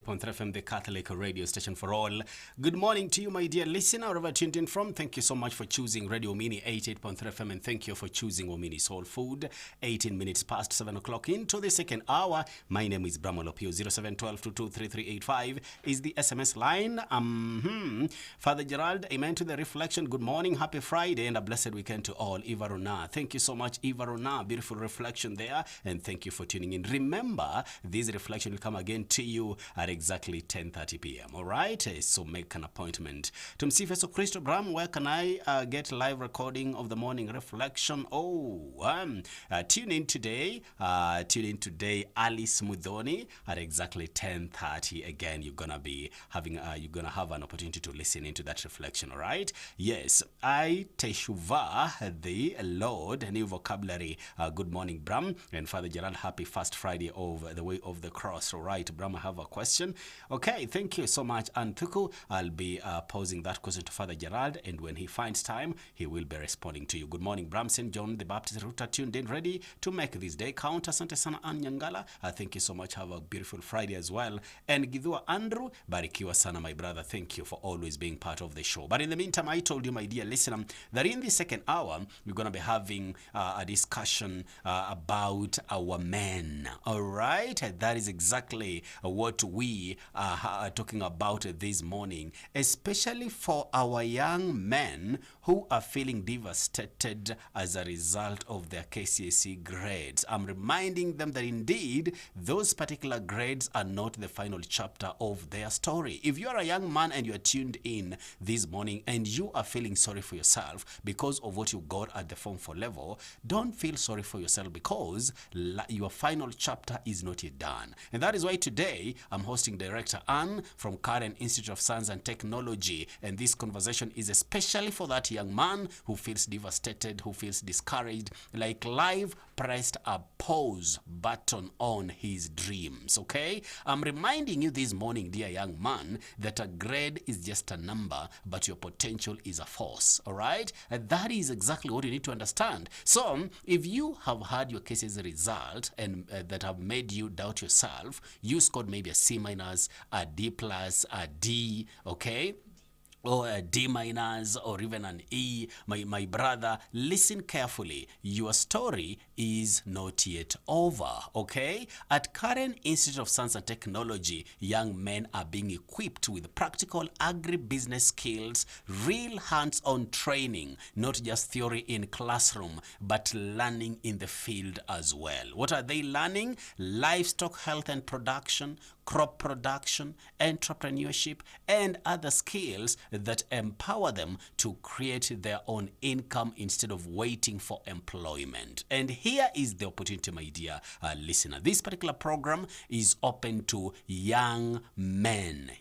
FM, the Catholic radio station for all. Good morning to you, my dear listener, wherever tuned in from. Thank you so much for choosing Radio Omini 88.3 FM, and thank you for choosing Omini Soul Food. 18 minutes past 7 o'clock into the second hour. My name is Bramwel. Opiyo. 0712223385 is the SMS line. Father Gerald, amen to the reflection. Good morning, happy Friday, and a blessed weekend to all. Eva Rona, thank you so much, Eva Rona. Beautiful reflection there, and thank you for tuning in. Remember, this reflection will come again to you at exactly 10:30 p.m. All right, so make an appointment. Tumsifu Yesu Kristo. Bram, where can I get live recording of the morning reflection? Tune in today. Alice Mudhoni at exactly 10:30. Again, you're gonna have an opportunity to listen into that reflection. All right. Yes, I teshuva the Lord. New vocabulary. Good morning, Bram and Father Gerald. Happy First Friday of the Way of the Cross. All right, Bram, I have a question. Okay, thank you so much, Anthuku. I'll be posing that question to Father Gerald, and when he finds time, he will be responding to you. Good morning, Bram. St. John the Baptist Router tuned in, ready to make this day count. Asante sana Anyangala. Thank you so much. Have a beautiful Friday as well. And Gidhua Andrew, barikiwa sana, my brother. Thank you for always being part of the show. But in the meantime, I told you, my dear listener, that in the second hour, we're going to be having a discussion about our men. All right? That is exactly what we are talking about this morning, especially for our young men who are feeling devastated as a result of their KCSE grades. I'm reminding them that indeed those particular grades are not the final chapter of their story. If you're a young man and you're tuned in this morning and you are feeling sorry for yourself because of what you got at the Form 4 level, don't feel sorry for yourself, because your final chapter is not yet done. And that is why today I'm hosting Director Anne from Karen Institute of Science and Technology, and this conversation is especially for that young man who feels devastated, who feels discouraged, like life pressed a pause button on his dreams. Okay, I'm reminding you this morning, dear young man, that a grade is just a number, but your potential is a force. All right, and that is exactly what you need to understand. So if you have had your cases result and that have made you doubt yourself, you scored maybe a C minus, a D plus, a D, okay, or a D minus, or even an E, my brother, listen carefully. Your story is not yet over, okay? At Karen Institute of Science and Technology, young men are being equipped with practical agribusiness skills, real hands-on training, not just theory in classroom, but learning in the field as well. What are they learning? Livestock health and production, crop production, entrepreneurship, and other skills that empower them to create their own income instead of waiting for employment. And here is the opportunity, my dear listener. This particular program is open to young men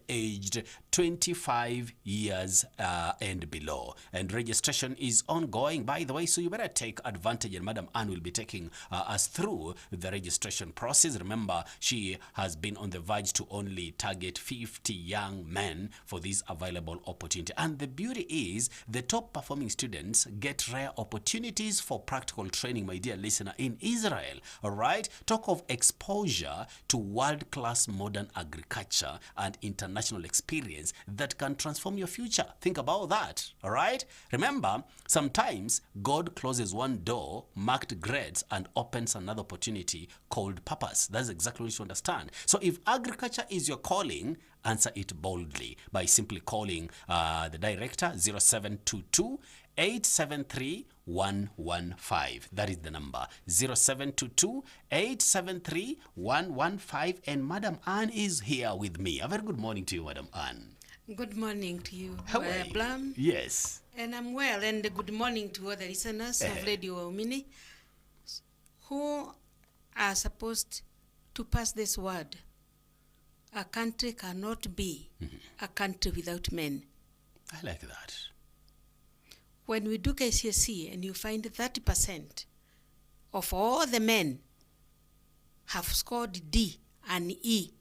aged 25 years and below. And registration is ongoing, by the way, so you better take advantage, and Madam Anne will be taking us through the registration process. Remember, she has been on the verge to only target 50 young men for this available opportunity. And the beauty is the top performing students get rare opportunities for practical training, my dear listener, in Israel. All right, talk of exposure to world-class modern agriculture and international experience that can transform your future. Think about that. All right, remember, sometimes God closes one door marked grades and opens another opportunity called purpose. That's exactly what you understand. So if agriculture is your calling, answer it boldly by simply calling the director 0722 873 115. That is the number, 0722 873 115. And Madam Anne is here with me. A very good morning to you, Madam Anne. Good morning to you. How are you? Blam. Yes. And I'm well. And good morning to all the listeners of Radio Omini who are supposed to pass this word. A country cannot be a country without men. I like that. When we do KCSE and you find 30% of all the men have scored D and E,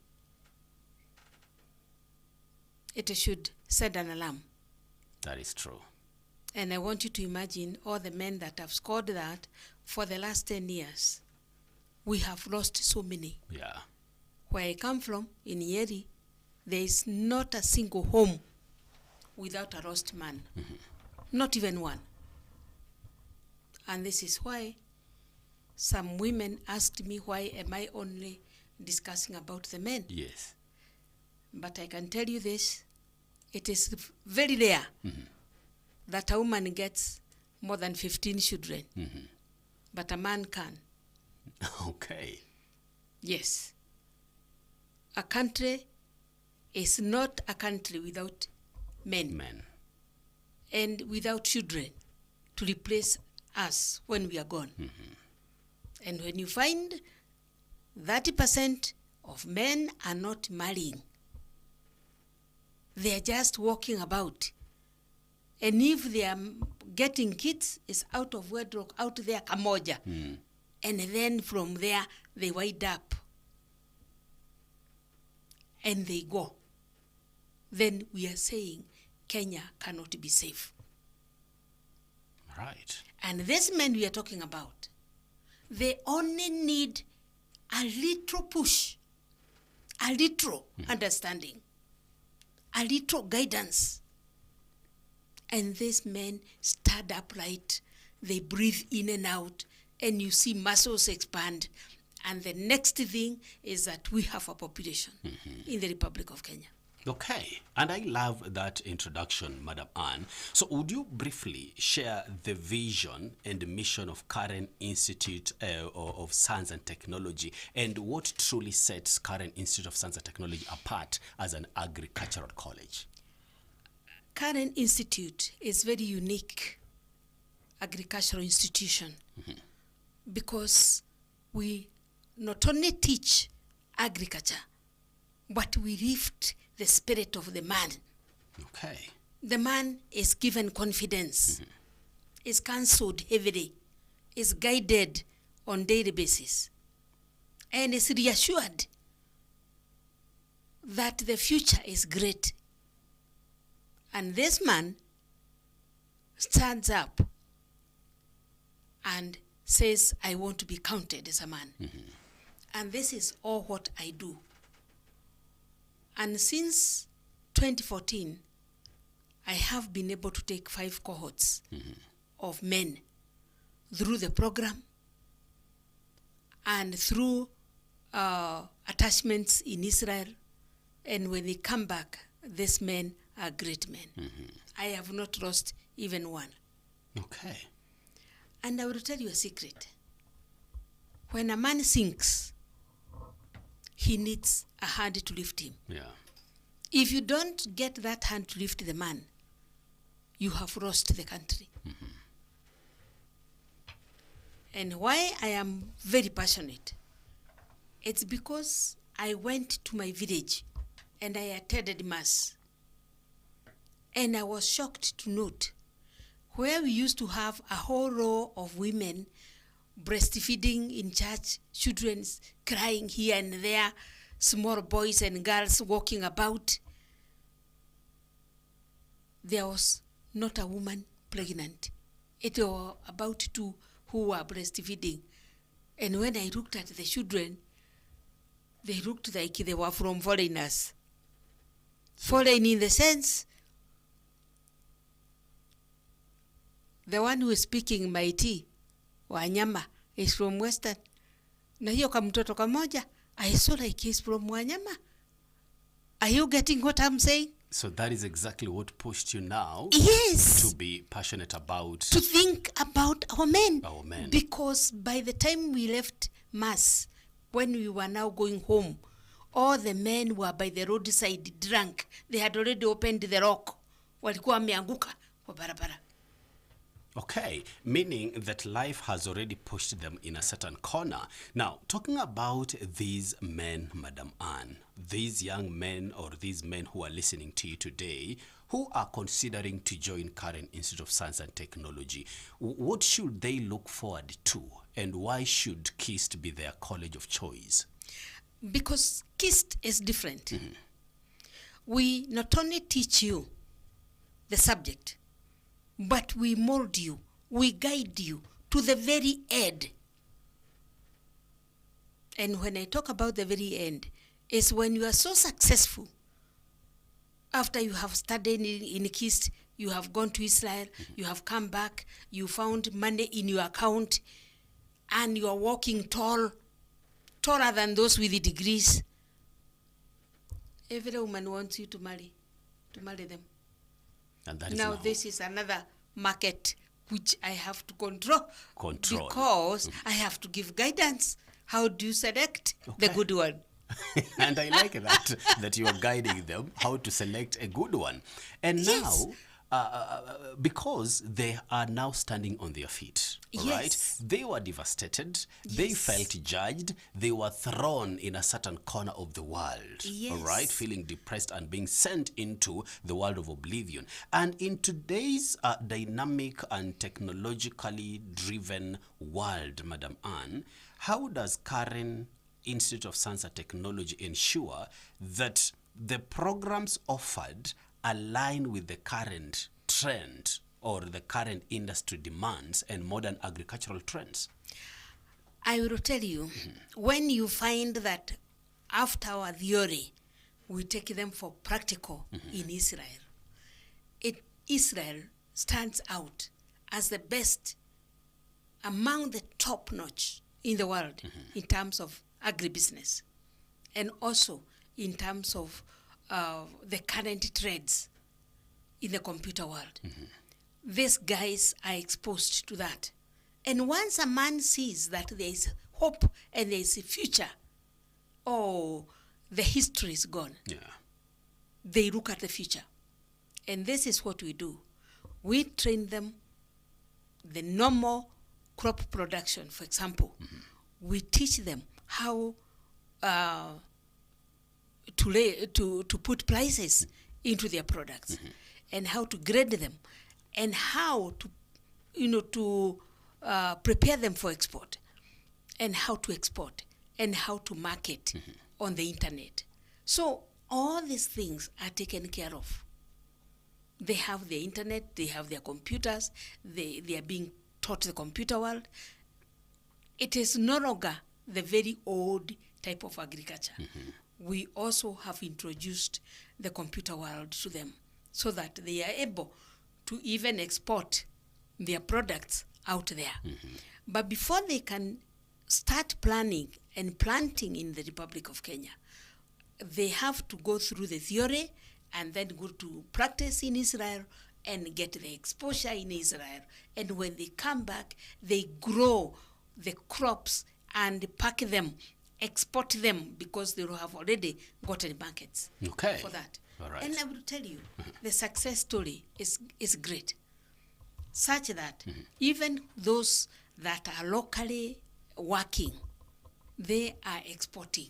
it should send an alarm. That is true. And I want you to imagine all the men that have scored that for the last 10 years. We have lost so many. Yeah. Where I come from, in Yeri, there is not a single home without a roast man. Not even one. And this is why some women asked me, why am I only discussing about the men? Yes. But I can tell you this, it is very rare that a woman gets more than 15 children, but a man can. Okay. Yes. A country is not a country without men. And without children to replace us when we are gone. And when you find 30% of men are not marrying, they are just walking about. And if they are getting kids, it's out of wedlock, out there, kamoja. And then from there, they wind up. And they go. Then we are saying Kenya cannot be safe. Right. And these men we are talking about, they only need a little push, a little understanding, a little guidance. And these men stand upright, they breathe in and out, and you see muscles expand. And the next thing is that we have a population in the Republic of Kenya. Okay, and I love that introduction, Madam Anne. So would you briefly share the vision and the mission of Karen Institute of Science and Technology, and what truly sets Karen Institute of Science and Technology apart as an agricultural college? Karen Institute is very unique agricultural institution because we not only teach agriculture, but we lift the spirit of the man. Okay. The man is given confidence, is counseled heavily, is guided on daily basis, and is reassured that the future is great. And this man stands up and says, I want to be counted as a man. And this is all what I do. And since 2014, I have been able to take 5 cohorts of men through the program and through attachments in Israel. And when they come back, these men are great men. I have not lost even one. Okay. And I will tell you a secret. When a man sinks, he needs a hand to lift him. Yeah. If you don't get that hand to lift the man, you have lost the country. And why I am very passionate, it's because I went to my village and I attended mass. And I was shocked to note where we used to have a whole row of women breastfeeding in church, children crying here and there, small boys and girls walking about. There was not a woman pregnant. It was about 2 who were breastfeeding. And when I looked at the children, they looked like they were from foreigners. Foreign in the sense, the one who is speaking my tea, Wanyama, is from Western. Na hiyo kamtoto kamoja, I saw like he's from Wanyama. Are you getting what I'm saying? So that is exactly what pushed you now Yes. to be passionate about To think about our men. our men. Because by the time we left mass, when we were now going home, all the men were by the roadside drunk. They had already opened the rock. Walikuwa wameanguka kwa barabara. Okay, meaning that life has already pushed them in a certain corner. Now, talking about these men, Madam Anne, these young men or these men who are listening to you today, who are considering to join Karen Institute of Science and Technology, what should they look forward to, and why should KIST be their college of choice? Because KIST is different. We not only teach you the subject, but we mold you, we guide you to the very end. And when I talk about the very end, is when you are so successful, after you have studied in KIST, you have gone to Israel, you have come back, you found money in your account, and you are walking taller than those with the degrees. Every woman wants you to marry them. And that is now this is another market which I have to control. Because I have to give guidance. How do you select the good one? And I like that you are guiding them how to select a good one. And Yes. now, because they are now standing on their feet, all right? Yes. They were devastated. They Yes. felt judged. They were thrown in a certain corner of the world, all right? Yes. Feeling depressed and being sent into the world of oblivion. And in today's dynamic and technologically driven world, Madam Anne, how does Karen Institute of Science and Technology ensure that the programs offered align with the current trend or the current industry demands and modern agricultural trends? I will tell you, when you find that after our theory, we take them for practical in Israel, Israel stands out as the best among the top notch in the world in terms of agribusiness and also in terms of the current trends in the computer world. These guys are exposed to that. And once a man sees that there is hope and there is a future, the history is gone. Yeah. They look at the future. And this is what we do. We train them the normal crop production, for example. We teach them how to put prices into their products and how to grade them and how to prepare them for export and how to export and how to market on the internet. So all these things are taken care of. They have the internet, they have their computers, they are being taught the computer world. It is no longer the very old type of agriculture. We also have introduced the computer world to them so that they are able to even export their products out there. But before they can start planning and planting in the Republic of Kenya, they have to go through the theory and then go to practice in Israel and get the exposure in Israel. And when they come back, they grow the crops and pack them, export them, because they will have already gotten markets for that. All right. And I will tell you, the success story is great, such that even those that are locally working, they are exporting.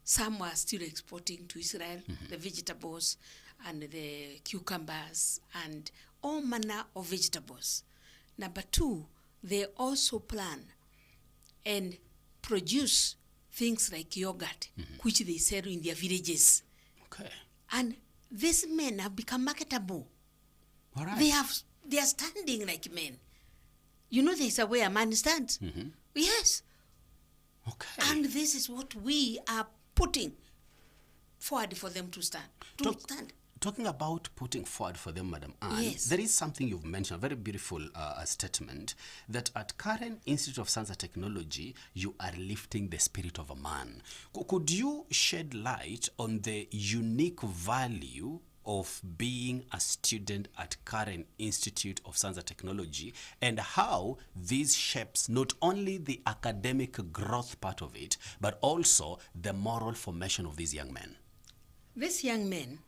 Some are still exporting to Israel, the vegetables and the cucumbers and all manner of vegetables. Number two, they also plan and produce things like yogurt, which they sell in their villages. Okay. And these men have become marketable. All right. They are standing like men. You know, there's a way a man stands. Yes. Okay. And this is what we are putting forward for them to stand. Talking about putting forward for them, Madam Anne, Yes. there is something you've mentioned, a very beautiful statement, that at Karen Institute of Science and Technology, you are lifting the spirit of a man. Could you shed light on the unique value of being a student at Karen Institute of Science and Technology and how this shapes not only the academic growth part of it, but also the moral formation of these young men? These young men,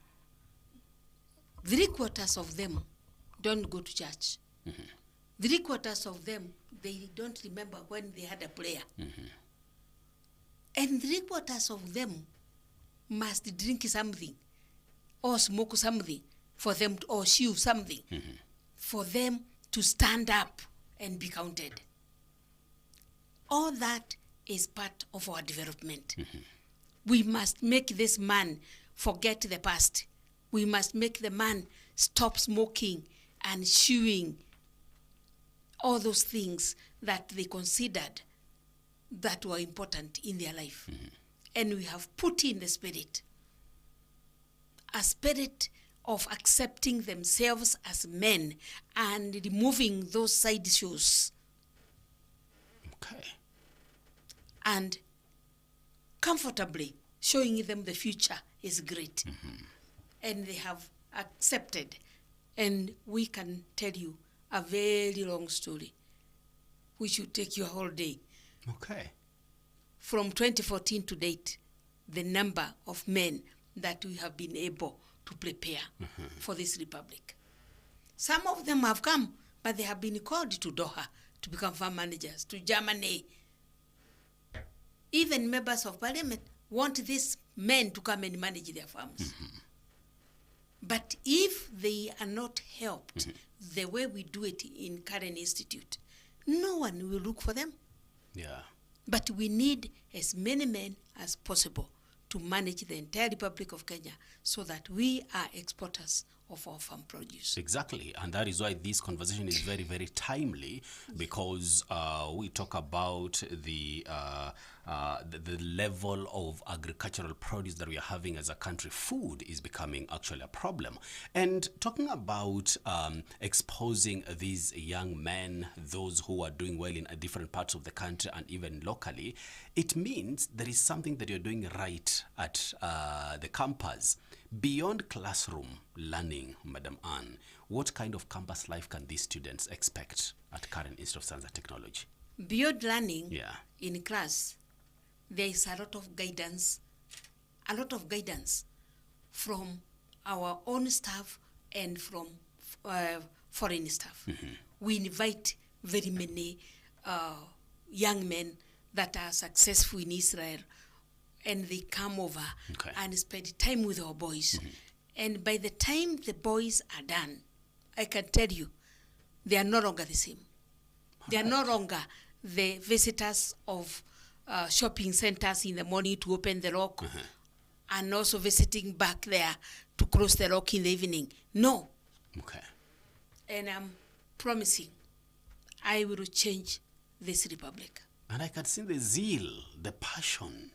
3/4 of them don't go to church. 3/4 of them, they don't remember when they had a prayer. And 3/4 of them must drink something or smoke something for them or chew something for them to stand up and be counted. All that is part of our development. We must make this man forget the past. We must make the man stop smoking and chewing, all those things that they considered that were important in their life. and we have put in the spirit, a spirit of accepting themselves as men and removing those side shoes. Okay. And comfortably showing them the future is great. And they have accepted. And we can tell you a very long story, which will take you a whole day. Okay. From 2014 to date, the number of men that we have been able to prepare for this republic. Some of them have come, but they have been called to Doha to become farm managers, to Germany. Even members of parliament want these men to come and manage their farms. But if they are not helped the way we do it in Karen Institute, no one will look for them. Yeah. But we need as many men as possible to manage the entire Republic of Kenya so that we are exporters of our farm produce. Exactly, and that is why this conversation is very, very timely, because we talk about the level of agricultural produce that we are having as a country. Food is becoming actually a problem. And talking about exposing these young men, those who are doing well in different parts of the country and even locally, it means there is something that you're doing right at the campus. Beyond classroom learning, Madam Anne, what kind of campus life can these students expect at Karen Institute of Science and Technology? Beyond learning in class, there is a lot of guidance from our own staff and from foreign staff. We invite very many young men that are successful in Israel, and they come over and spend time with our boys. And by the time the boys are done, I can tell you, they are no longer the same. They are no longer the visitors of shopping centers in the morning to open the lock and also visiting back there to close the lock in the evening. No. Okay. And I'm promising I will change this republic. And I can see the zeal, the passion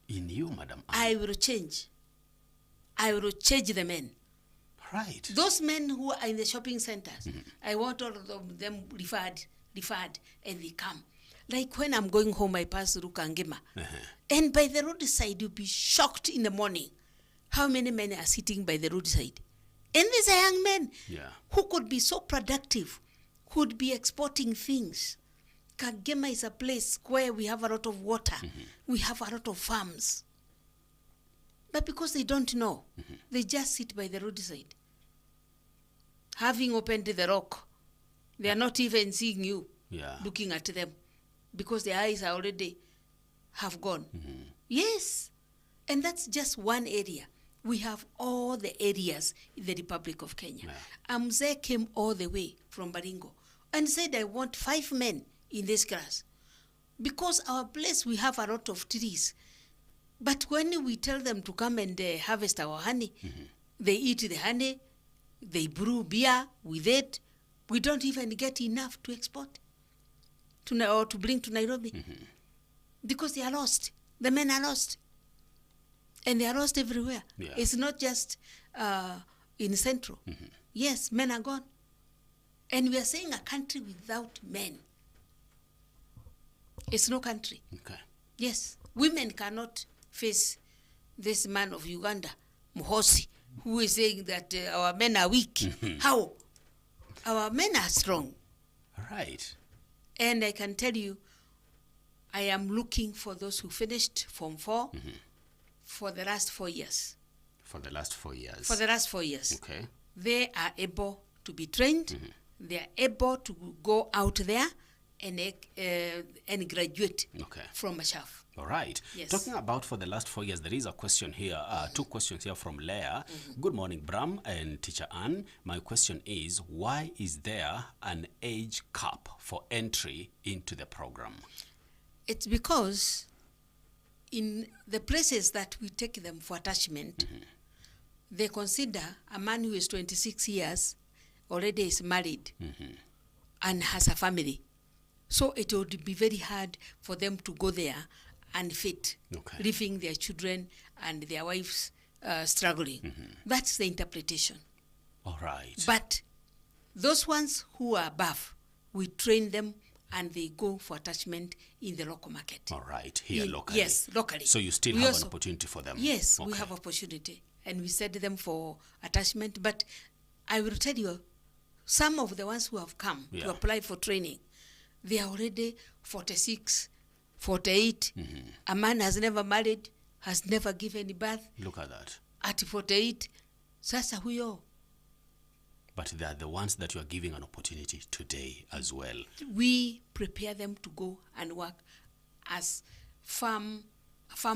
in you, Madam Anne. I will change. I will change the men. Right. Those men who are in the shopping centers, I want all of them referred, and they come. Like when I'm going home, I pass through Kangema. And by the roadside, you'll be shocked in the morning how many men are sitting by the roadside. And these are young men who could be so productive, who would be exporting things. Kagema is a place where we have a lot of water. We have a lot of farms. But because they don't know, they just sit by the roadside. Having opened the rock, they are not even seeing you looking at them because their eyes are already have gone. Yes. And that's just one area. We have all the areas in the Republic of Kenya. Mzee came all the way from Baringo and said, I want 5 men in this class. Because our place, we have a lot of trees. But when we tell them to come and harvest our honey, they eat the honey, they brew beer with it. We don't even get enough to export or to bring to Nairobi. Because they are lost. The men are lost. And they are lost everywhere. It's not just in Central. Yes, men are gone. And we are saying a country without men. It's no country. Yes, women cannot face this man of Uganda, Muhosi, who is saying that our men are weak. How? Our men are strong. Right. And I can tell you, I am looking for those who finished Form 4 for the last 4 years. For the last 4 years. For the last 4 years. Okay. They are able to be trained. They are able to go out there and graduate from Mashaf. All right. Yes. Talking about for the last 4 years, there is a question here, 2 questions here from Leah. Good morning, Bram and Teacher Anne. My question is, why is there an age cap for entry into the program? It's because in the places that we take them for attachment, they consider a man who is 26 years already is married and has a family. So it would be very hard for them to go there unfit, Okay. leaving their children and their wives struggling. That's the interpretation. All right. But those ones who are above, we train them and they go for attachment in the local market. All right. Here In- locally. Yes, locally. So you still We have also- an opportunity for them. Yes, we Okay. have opportunity, and we set them for attachment. But I will tell you, some of the ones who have come Yeah. to apply for training, they are already 46, 48. A man has never married, has never given birth. Look at that. At 48, sasa huyo, But they are the ones that you are giving an opportunity today as well. we prepare them to go and work as farm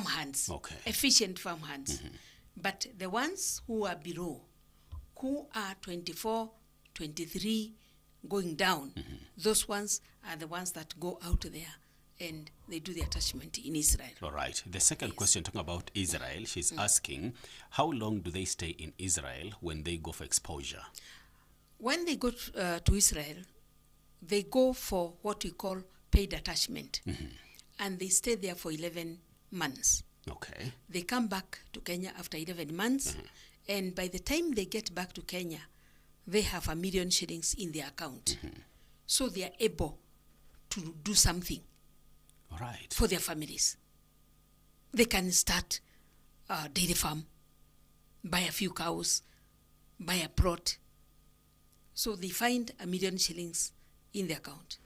hands, Okay. efficient farm hands. But the ones who are below, who are 24, 23, going down, those ones are the ones that go out there and they do the attachment in Israel. All right. The second Yes. question, talking about Israel, she's asking, how long do they stay in Israel when they go for exposure? When they go to Israel, they go for what we call paid attachment, and they stay there for 11 months. Okay. They come back to Kenya after 11 months, and by the time they get back to Kenya, they have $1 million shillings in their account. So they are able to do something All right. for their families. They can start a dairy farm, buy a few cows, buy a plot. So they find $1 million shillings in the account.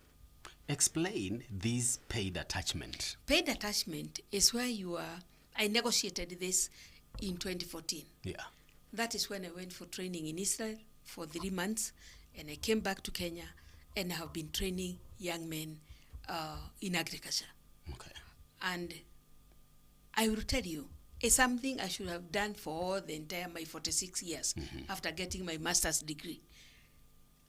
Explain this paid attachment. Paid attachment is where you are. I negotiated this in 2014. Yeah. That is when I went for training in Israel for 3 months, and I came back to Kenya, and I have been training young men in agriculture. Okay. And I will tell you, it's something I should have done for all the entire my 46 years after getting my master's degree.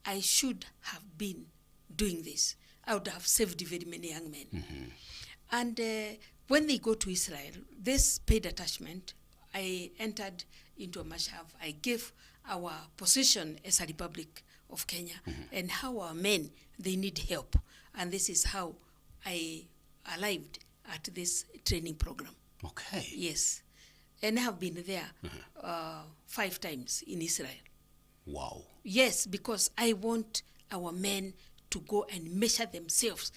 I should have been doing this. I would have saved very many young men. And when they go to Israel, this paid attachment, I entered into a mashup. I gave our position as a Republic of Kenya and how our men, they need help. And this is how I arrived at this training program. Okay. Yes. And I have been there 5 times in Israel. Wow. Yes, because I want our men to go and measure themselves.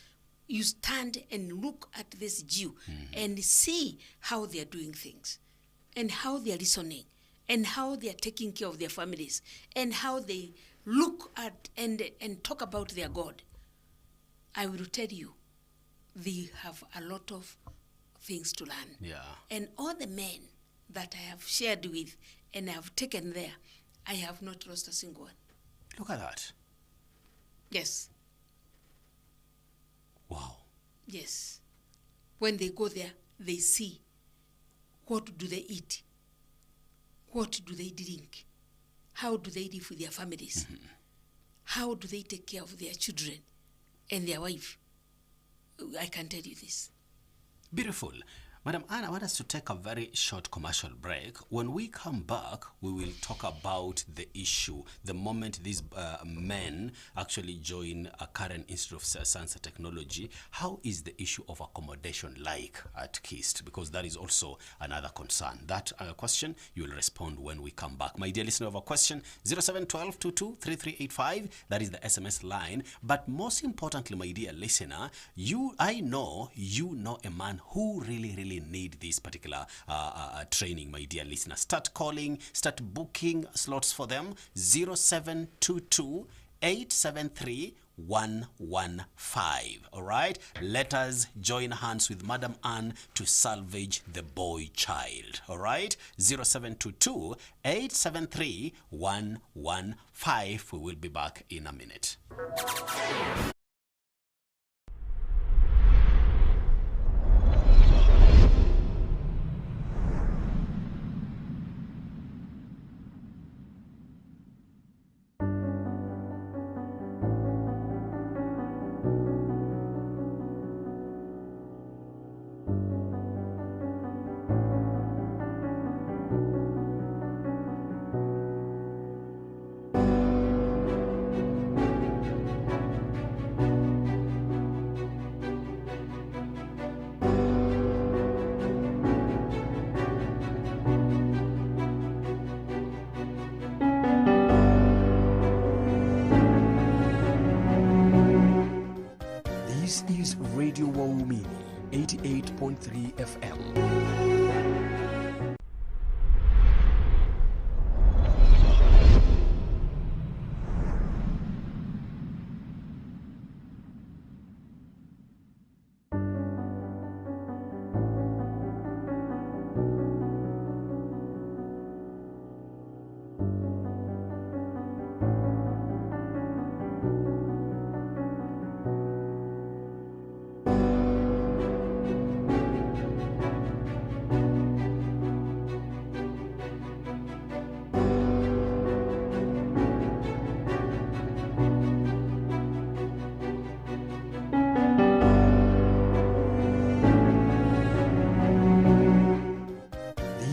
You stand and look at this Jew and see how they are doing things and how they are listening and how they are taking care of their families and how they look at and talk about their God. I will tell you, they have a lot of things to learn. Yeah. And all the men that I have shared with and I have taken there, I have not lost a single one. Look at that. Yes. Wow. Yes. When they go there, they see what do they eat, what do they drink, how do they live with their families, how do they take care of their children and their wife. I can tell you this. Beautiful. Madam Anna, I want us to take a very short commercial break. When we come back, we will talk about the issue. The moment these men actually join a current Institute of Science and Technology, how is the issue of accommodation like at KIST? Because that is also another concern. That question, you will respond when we come back. My dear listener, of a question, 0712223385. That is the SMS line. But most importantly, my dear listener, I know you know a man who really need this particular training, my dear listener. Start calling, start booking slots for them. 0722 873 115. All right, let us join hands with Madam Anne to salvage the boy child. All right, 0722 873 115. We will be back in a minute. This is Radio Waumini 88.3 FM.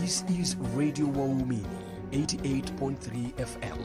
This is Radio Waumini 88.3 FM.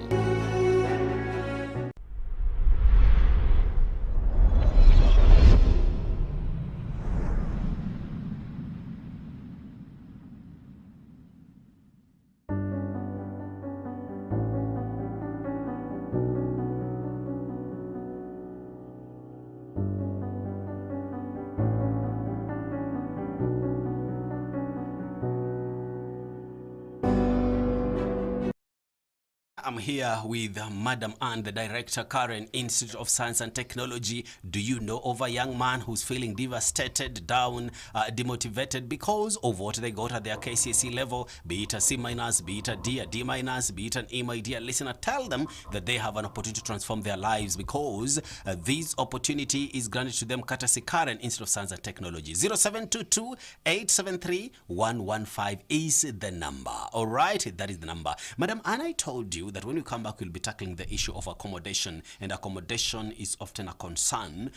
I'm here with Madam Ann, the Director, Karen, Institute of Science and Technology. Do you know of a young man who's feeling devastated, down, demotivated because of what they got at their KCSE level, be it a C-, be it a D, a D-, be it an E, my dear listener? Tell them that they have an opportunity to transform their lives because this opportunity is granted to them courtesy Karen, Institute of Science and Technology. 0722-873-115 is the number. All right, that is the number. Madam Ann, I told you that when we come back, we'll be tackling the issue of accommodation, and accommodation is often a concern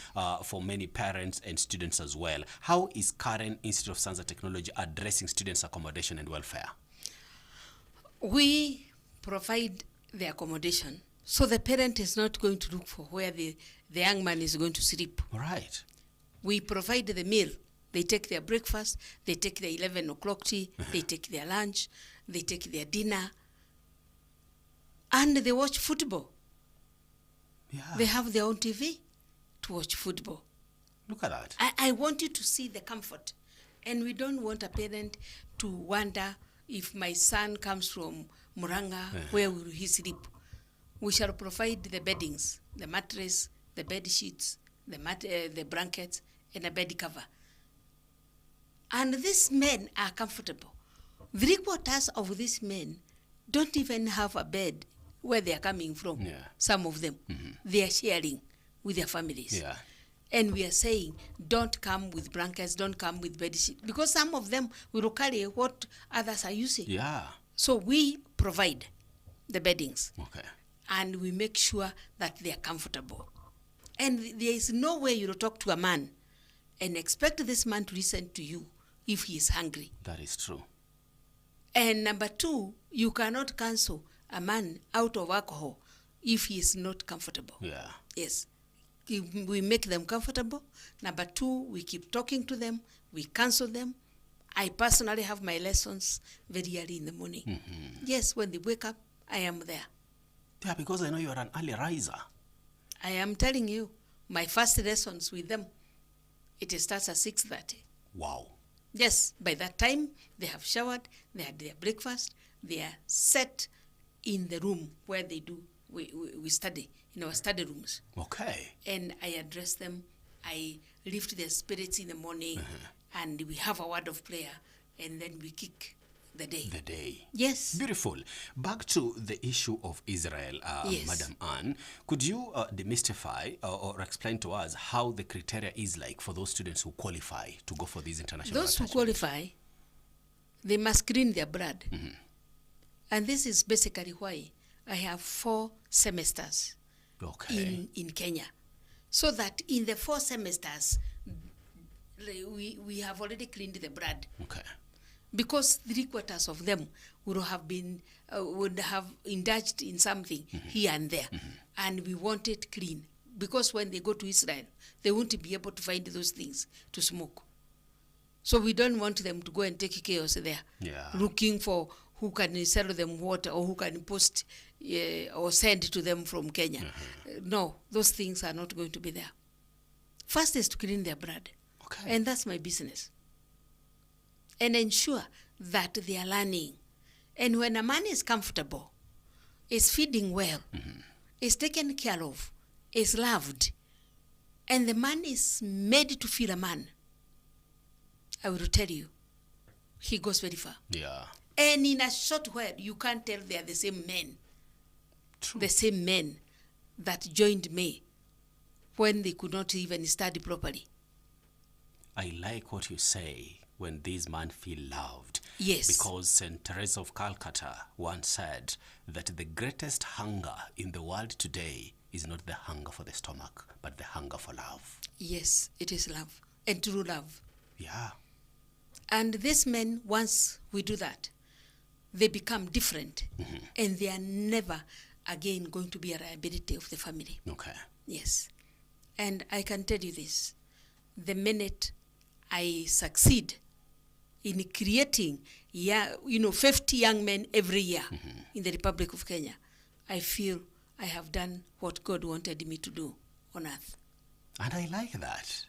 for many parents and students as well. How is Karen Institute of Science and Technology addressing students' accommodation and welfare? We provide the accommodation, so the parent is not going to look for where the young man is going to sleep. All right. We provide the meal. They take their breakfast, they take their 11 o'clock tea, they take their lunch, they take their dinner, and they watch football. Yeah. They have their own TV to watch football. Look at that. I want you to see the comfort. And we don't want a parent to wonder if my son comes from Muranga, where will he sleep? We shall provide the beddings, the mattress, the bed sheets, the blankets, and a bed cover. And these men are comfortable. 3/4 of these men don't even have a bed where they are coming from. Yeah. Some of them, they are sharing with their families. Yeah. And we are saying, don't come with blankets, don't come with bed sheets, because some of them will carry what others are using. Yeah. So we provide the beddings. Okay. And we make sure that they are comfortable. And there is no way you'll talk to a man and expect this man to listen to you if he is hungry. That is true. And number 2, you cannot cancel a man out of alcohol if he is not comfortable. Yeah. Yes. We make them comfortable. Number 2, we keep talking to them. We cancel them. I personally have my lessons very early in the morning. Mm-hmm. Yes, when they wake up, I am there. Yeah, because I know you're an early riser. I am telling you, my first lessons with them, it starts at 6:30. Wow. Yes, by that time, they have showered, they had their breakfast, they are set in the room where they do, we study, in our study rooms. Okay. And I address them, I lift their spirits in the morning, and we have a word of prayer, and then we kick the day. The day. Yes. Beautiful. Back to the issue of Israel, Yes. Madam Ann. Could you demystify or explain to us how the criteria is like for those students who qualify to go for these international Those who attachments? qualify, they must screen their blood. And this is basically why I have 4 semesters Okay. in Kenya. So that in the 4 semesters, we have already cleaned the blood. Okay. Because 3/4 of them would have been would have indulged in something here and there, and we want it clean. Because when they go to Israel, they won't be able to find those things to smoke. So we don't want them to go and take chaos there, looking for who can sell them water or who can post or send to them from Kenya. No, those things are not going to be there. First is to clean their blood. Okay. And that's my business. And ensure that they are learning. And when a man is comfortable, is feeding well, is taken care of, is loved, and the man is made to feel a man, I will tell you, he goes very far. Yeah. And in a short while, you can't tell they are the same men. True. The same men that joined me when they could not even study properly. I like what you say, when these men feel loved. Yes. Because St. Teresa of Calcutta once said that the greatest hunger in the world today is not the hunger for the stomach, but the hunger for love. Yes, it is love, and true love. Yeah. And these men, once we do that, they become different, and they are never again going to be a liability of the family. Okay. Yes. And I can tell you this, the minute I succeed in creating 50 young men every year in the Republic of Kenya, I feel I have done what God wanted me to do on earth. And I like that.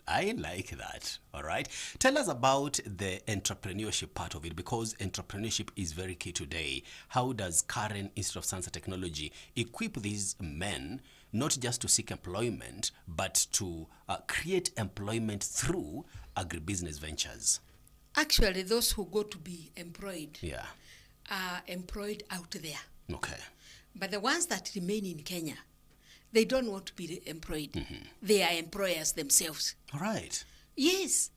I like that. All right. Tell us about the entrepreneurship part of it, because entrepreneurship is very key today. How does Karen Institute of Science and Technology equip these men not just to seek employment, but to create employment through agribusiness ventures? Actually, those who go to be employed Yeah. are employed out there. Okay. But the ones that remain in Kenya, they don't want to be employed. They are employers themselves. All right. Yes.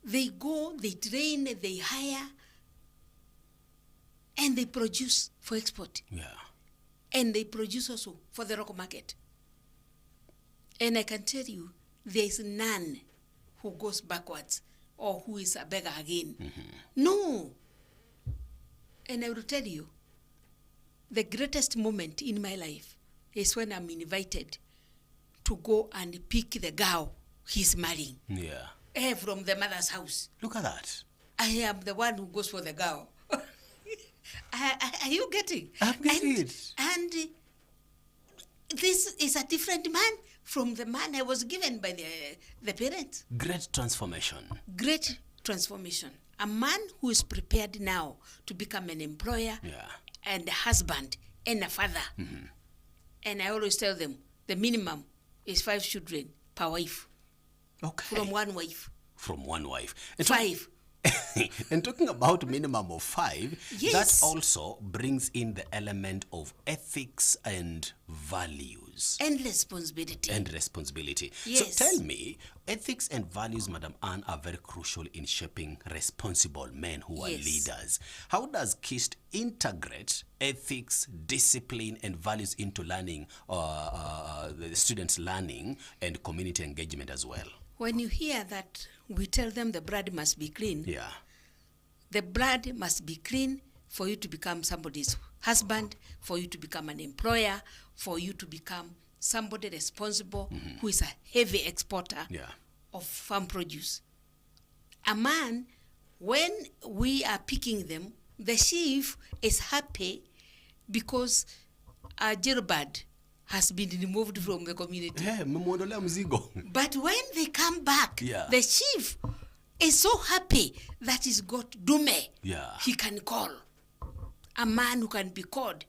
They go, they train, they hire, and they produce for export. Yeah. And they produce also for the local market. And I can tell you, there is none who goes backwards or who is a beggar again. No. And I will tell you, the greatest moment in my life is when I'm invited to go and pick the girl he's marrying. Yeah. From the mother's house. Look at that. I am the one who goes for the girl. Are you getting? I'm getting it. And this is a different man from the man I was given by the parents. Great transformation. Great transformation. A man who is prepared now to become an employer, Yeah. and a husband and a father. And I always tell them the minimum is 5 children per wife. Okay. From one wife. From one wife. And 5. And talking about minimum of 5, Yes. that also brings in the element of ethics and values. And responsibility. And responsibility. Yes. So tell me, ethics and values, Madam Anne, are very crucial in shaping responsible men who are Yes. leaders. How does KIST integrate ethics, discipline, and values into learning, the students' learning and community engagement as well? When you hear that we tell them the blood must be clean, Yeah. the blood must be clean for you to become somebody's husband, for you to become an employer, for you to become somebody responsible who is a heavy exporter Yeah. of farm produce. A man, when we are picking them, the chief is happy because a jailbird has been removed from the community. Hey, mmemwondolea mzigo. But when they come back, Yeah. the chief is so happy that he's got Dume. Yeah. He can call a man who can be called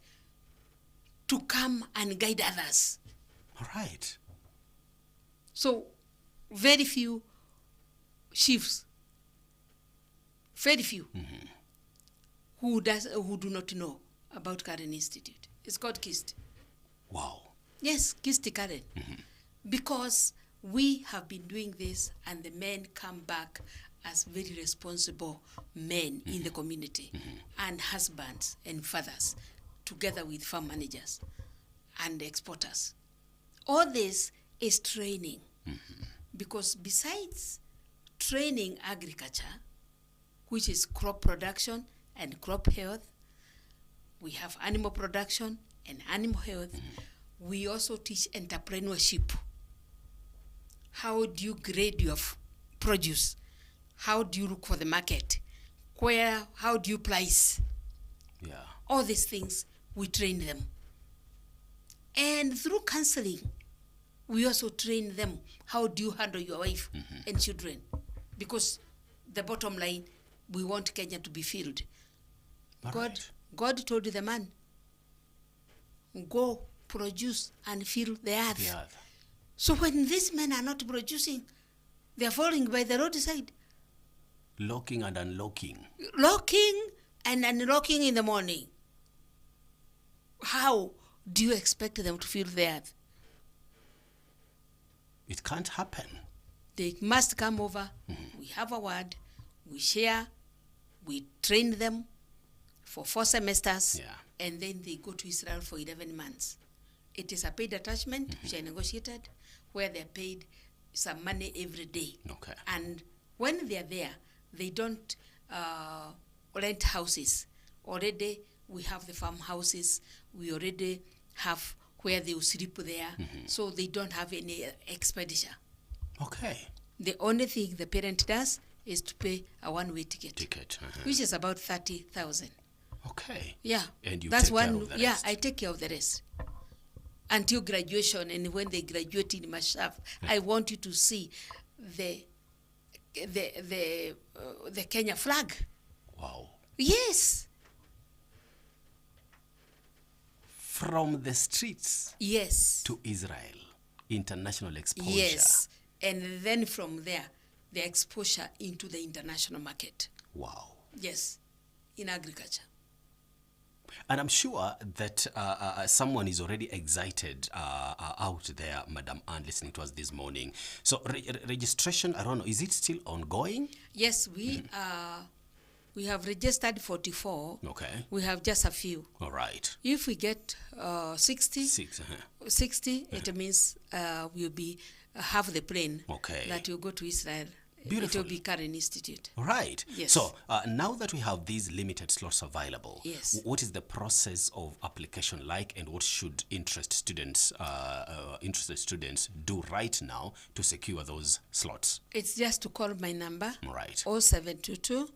to come and guide others. All right. So very few chiefs, very few, who do not know about Karen Institute. It's called KIST. Wow. Yes, KIST Karen. Because we have been doing this, and the men come back as very responsible men in the community, and husbands and fathers, together with farm managers and exporters. All this is training. Because besides training agriculture, which is crop production and crop health, we have animal production and animal health. We also teach entrepreneurship. How do you grade your produce? How do you look for the market? How do you price? Yeah. All these things, we train them. And through counseling, we also train them. How do you handle your wife and children? Because the bottom line, we want Kenya to be filled. God told the man, go produce and fill the earth. So when these men are not producing, they are falling by the roadside. Locking and unlocking. Locking and unlocking in the morning. How do you expect them to fill the earth? It can't happen. They must come over. We have a word. We share. We train them for 4 semesters. And then they go to Israel for 11 months. It is a paid attachment, which I negotiated, where they're paid some money every day. Okay. And when they're there, they don't rent houses. Already, we have the farmhouses. We already have where they will sleep there. So they don't have any expenditure. Okay. The only thing the parent does is to pay a one-way ticket. Which is about 30,000. Okay. Yeah. And you That's take one. care of the Yeah, rest. I take care of the rest until graduation. And when they graduate in Mashaf, I want you to see the Kenya flag. Wow. Yes. From the streets. Yes. To Israel. International exposure. Yes. And then from there, the exposure into the international market. Wow. Yes. In agriculture. And I'm sure that someone is already excited out there, Madam Anne, listening to us this morning. So registration, I don't know, is it still ongoing? Yes, we have registered 44. Okay. We have just a few. All right. If we get 60, 60, it means we'll be have the plane that will go to Israel. Beautiful. It will be Karen Institute. All right. Yes. So now that we have these limited slots available, what is the process of application like, and what should interested students do right now to secure those slots? It's just to call my number. Right. 0722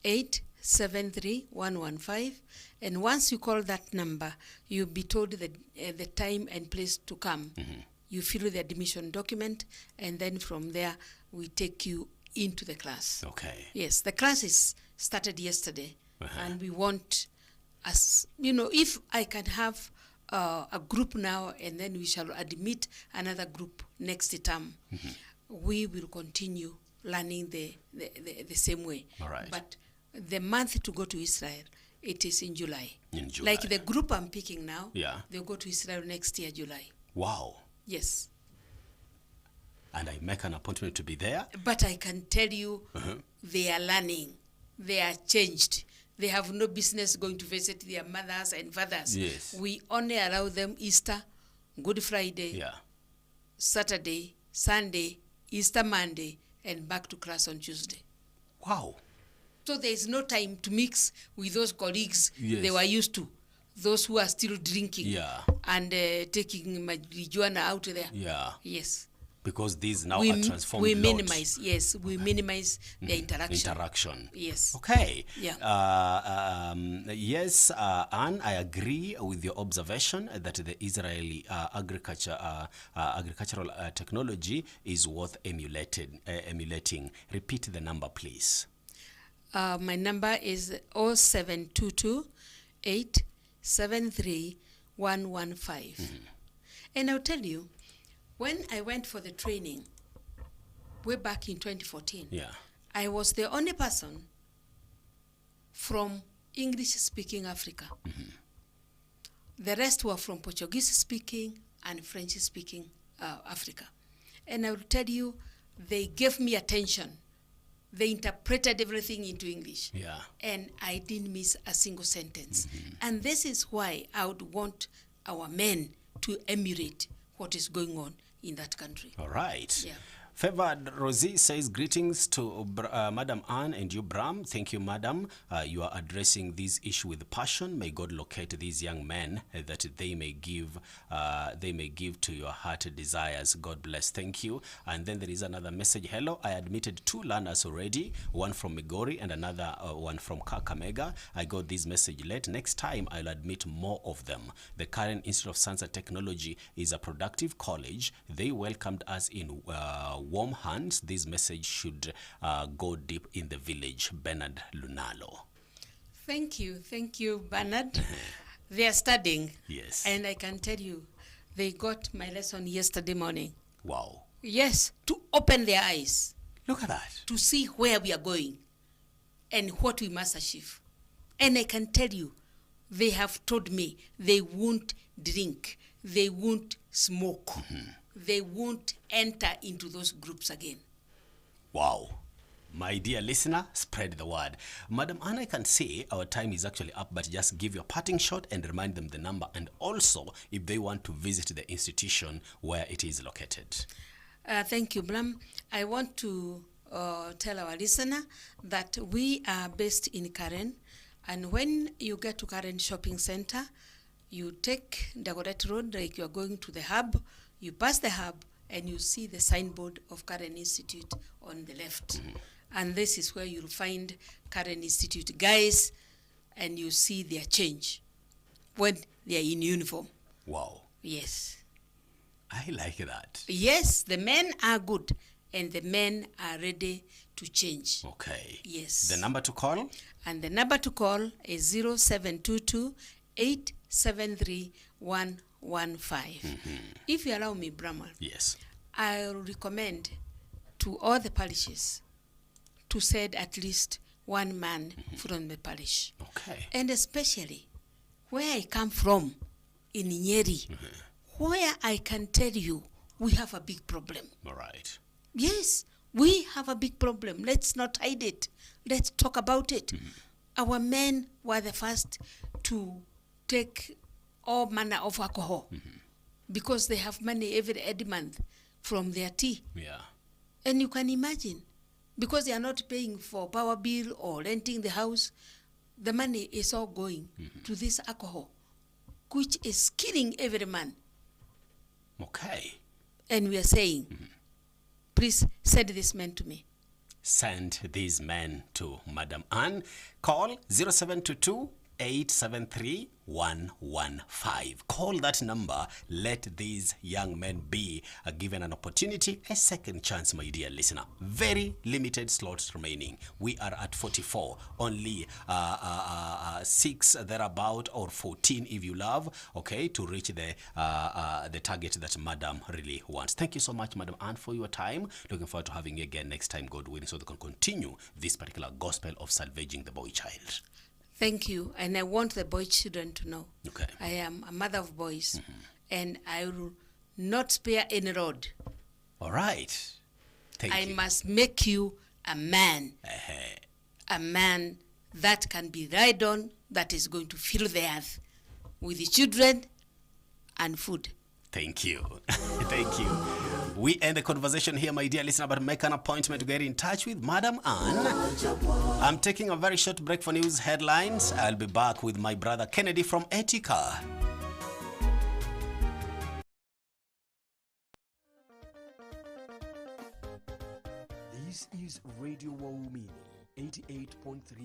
873 115, and once you call that number, you'll be told the time and place to come. You fill the admission document, and then from there we take you into the class. Okay. Yes, the class is started yesterday, and we want, as you know, if I can have a group now, and then we shall admit another group next term, we will continue learning the same way. All right. But the month to go to Israel, it is in July. In July. Like the group I'm picking now, Yeah. they'll go to Israel next year, July. Wow. Yes. And I make an appointment to be there? But I can tell you, they are learning. They are changed. They have no business going to visit their mothers and fathers. Yes. We only allow them Easter, Good Friday, Saturday, Sunday, Easter Monday, and back to class on Tuesday. Wow. So there is no time to mix with those colleagues they were used to, those who are still drinking and taking marijuana out there. Yeah. Yes. Because these now are transformed. We minimize, we minimize the interaction. Yes. Okay. Yeah. Yes, Anne, I agree with your observation that the Israeli agricultural technology is worth emulating. Repeat the number, please. My number is 0722 873 115. And I'll tell you, when I went for the training way back in 2014, I was the only person from English-speaking Africa. The rest were from Portuguese-speaking and French-speaking Africa. And I will tell you, they gave me attention. They interpreted everything into English. And I didn't miss a single sentence. And this is why I would want our men to emulate what is going on in that country. All right. Yeah. Favored Rosie says, greetings to Madam Anne and you, Bram. Thank you, Madam. You are addressing this issue with passion. May God locate these young men that they may give to your heart desires. God bless. Thank you. And then there is another message. Hello, I admitted 2 learners already, one from Migori and another one from Kakamega. I got this message late. Next time, I'll admit more of them. The current Institute of Science and Technology is a productive college. They welcomed us in warm hands. This message should go deep in the village. Bernard Lunalo. Thank you, Bernard. They are studying. Yes. And I can tell you, they got my lesson yesterday morning. Wow. Yes, to open their eyes. Look at that. To see where we are going and what we must achieve. And I can tell you, they have told me they won't drink, they won't smoke, they won't enter into those groups again. Wow. My dear listener, spread the word. Madam Anna, I can say our time is actually up, but just give your parting shot and remind them the number, and also if they want to visit the institution where it is located. Thank you, Bram. I want to tell our listener that we are based in Karen, and when you get to Karen Shopping Center, you take Dagoret Road like you are going to the hub, you pass the hub, and you see the signboard of Karen Institute on the left. And this is where you'll find Karen Institute guys, and you see their change when they are in uniform. Wow. Yes. I like that. Yes, the men are good, and the men are ready to change. Okay. Yes. The number to call? And the number to call is 0722 873 115. If you allow me, Bramwel, Yes. I'll recommend to all the parishes to send at least one man from the parish. Okay. And especially where I come from, in Nyeri, where I can tell you we have a big problem. All right. Yes, we have a big problem. Let's not hide it. Let's talk about it. Our men were the first to take all manner of alcohol because they have money every month from their tea. Yeah. And you can imagine, because they are not paying for power bill or renting the house, the money is all going to this alcohol, which is killing every man. Okay. And we are saying, please send this man to me. Send these men to Madam Anne. Call 0722 873 115. Call that number. Let these young men be given an opportunity, a second chance, my dear listener. Very limited slots remaining. We are at 44. Only 6 thereabout, or 14 if you love, okay, to reach the target that Madam really wants. Thank you so much, Madam Anne, for your time. Looking forward to having you again next time, God willing, so they can continue this particular gospel of salvaging the boy child. Thank you. And I want the boy children to know. Okay. I am a mother of boys, and I will not spare any rod. All right. Thank I you. must make you a man. A man that can be relied on, that is going to fill the earth with the children and food. Thank you. Thank you. We end the conversation here, my dear listener, but make an appointment to get in touch with Madam Anne. I'm taking a very short break for news headlines. I'll be back with my brother Kennedy from Etika. This is Radio Waumini 88.3